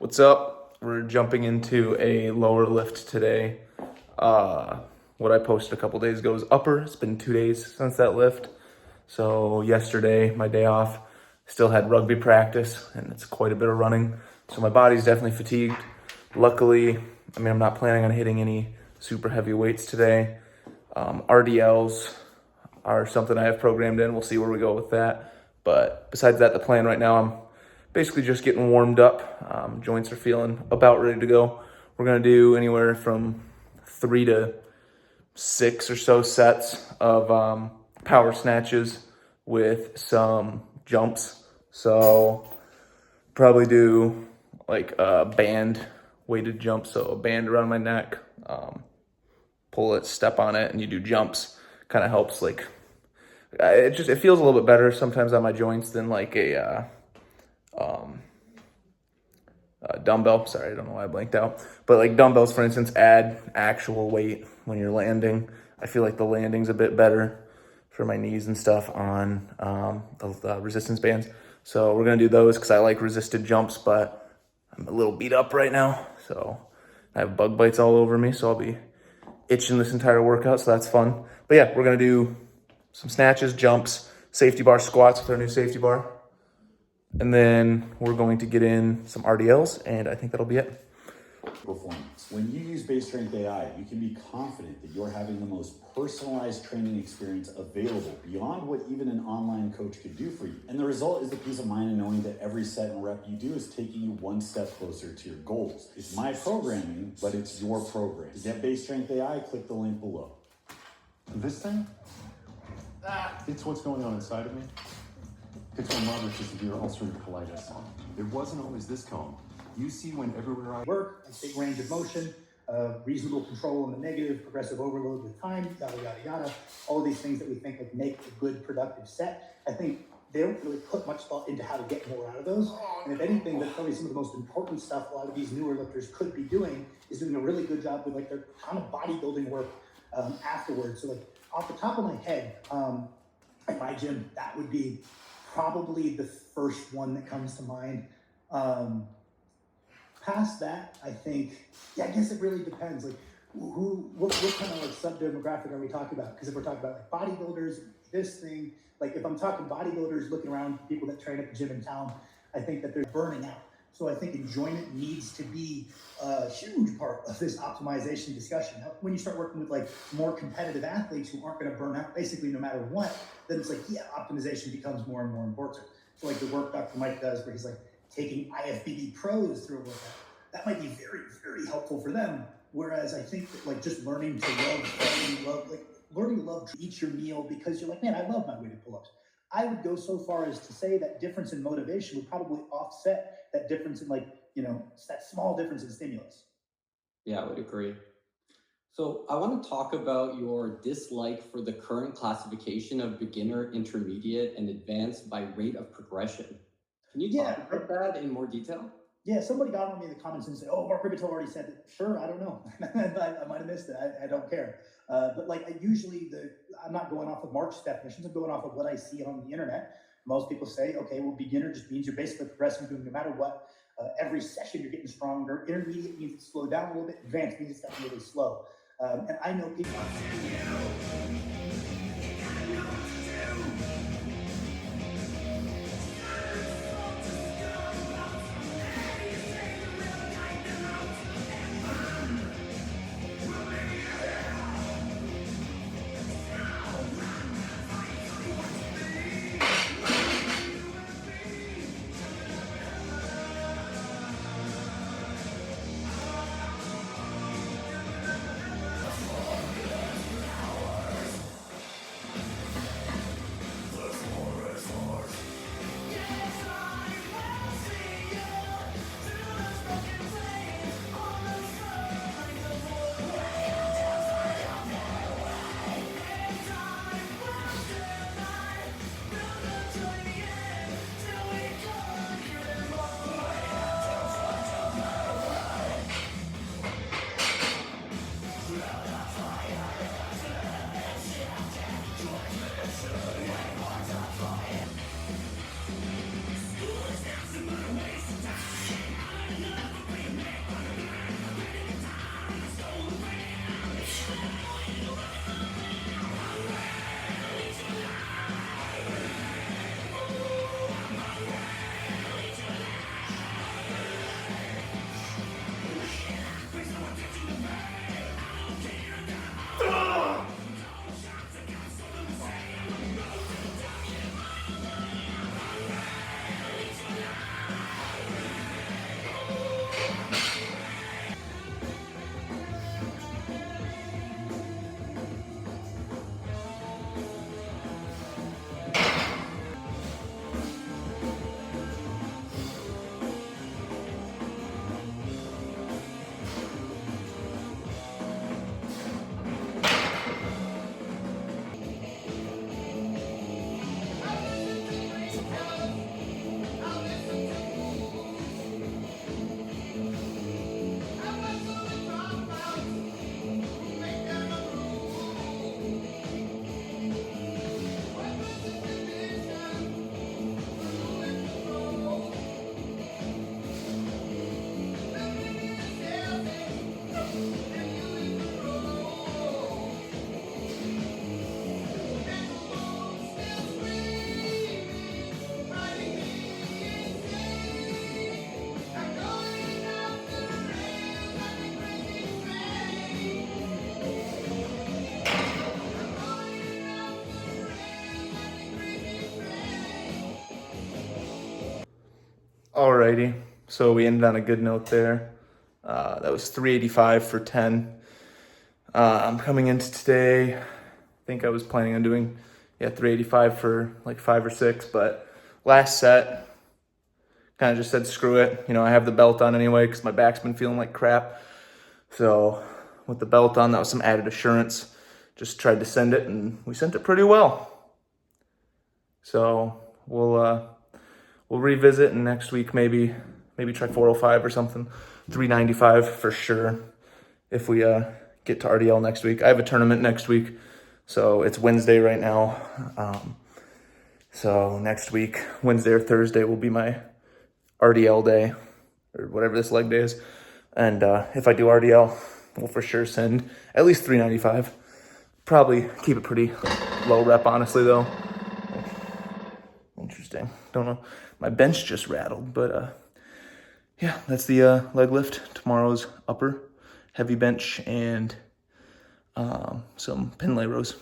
What's up? We're jumping into a lower lift today. What I posted a couple days ago is upper. It's been 2 days since that lift. So yesterday, my day off, still had rugby practice and it's quite a bit of running. So my body's definitely fatigued. Luckily, I'm not planning on hitting any super heavy weights today. RDLs are something I have programmed in. We'll see where we go with that. But besides that, the plan right now, I'm basically just getting warmed up. Joints are feeling about ready to go. We're gonna do anywhere from 3 to 6 or so sets of power snatches with some jumps. So probably do like a band weighted jump. So a band around my neck, pull it, step on it, and you do jumps. Kind of helps it feels a little bit better sometimes on my joints than like a dumbbell. Sorry, I don't know why I blanked out. But like dumbbells, for instance, add actual weight when you're landing. I feel like the landing's a bit better for my knees and stuff on the resistance bands. So we're gonna do those because I like resisted jumps, but I'm a little beat up right now. So I have bug bites all over me, so I'll be itching this entire workout, so that's fun. But yeah, we're gonna do some snatches, jumps, safety bar squats with our new safety bar. And then we're going to get in some RDLs, and I think that'll be it. Performance. When you use Base Strength AI, you can be confident that you're having the most personalized training experience available beyond what even an online coach could do for you. And the result is the peace of mind in knowing that every set and rep you do is taking you one step closer to your goals. It's my programming, but it's your program. To get Base Strength AI, click the link below. This thing? It's what's going on inside of me. It's my moderate to severe ulcerative colitis. It wasn't always this calm. You see when everywhere I work, a big range of motion, reasonable control on the negative, progressive overload with time, yada, yada, yada. All of these things that we think like make a good productive set. I think they don't really put much thought into how to get more out of those. And if anything, that's probably some of the most important stuff a lot of these newer lifters could be doing is doing a really good job with like their kind of bodybuilding work afterwards. So like off the top of my head, at my gym, that would be probably the first one that comes to mind. Past that, I think, I guess it really depends. Like, what kind of like sub-demographic are we talking about? Because if we're talking about like bodybuilders, this thing, like if I'm talking bodybuilders looking around people that train at the gym in town, I think that they're burning out. So I think enjoyment needs to be a huge part of this optimization discussion. Now, when you start working with like more competitive athletes who aren't going to burn out basically no matter what, then it's like, yeah, optimization becomes more and more important. So like the work Dr. Mike does where he's like taking IFBB pros through a workout, that might be very, very helpful for them. Whereas I think that like just learning to learning to love to eat your meal because you're like, man, I love my weighted pull-ups. I would go so far as to say that difference in motivation would probably offset that difference in that small difference in stimulus. Yeah, I would agree. So I want to talk about your dislike for the current classification of beginner, intermediate, and advanced by rate of progression. Can you talk about that in more detail? Yeah, somebody got on me in the comments and said, oh, Mark Ribitel already said it. Sure, I don't know. I might have missed it. I don't care. But like I'm not going off of Mark's definitions. I'm going off of what I see on the internet. Most people say, okay, well, beginner just means you're basically progressing doing no matter what. Every session you're getting stronger. Intermediate means it's slowed down a little bit. Advanced means it's gotten really slow. And I know people. Alrighty, so we ended on a good note there. That was 385 for 10. I'm coming into today, I think I was planning on doing 385 for like 5 or 6, but last set, kind of just said screw it. You know, I have the belt on anyway because my back's been feeling like crap. So with the belt on, that was some added assurance. Just tried to send it, and we sent it pretty well. So we'll revisit, and next week maybe try 405 or something. 395 for sure if we get to RDL next week. I have a tournament next week, so it's Wednesday right now. So next week, Wednesday or Thursday, will be my RDL day, or whatever this leg day is. And if I do RDL, we'll for sure send at least 395. Probably keep it pretty low rep, honestly, though. Interesting. Don't know. My bench just rattled, but yeah, that's the leg lift. Tomorrow's upper, heavy bench, and some pin lay rows.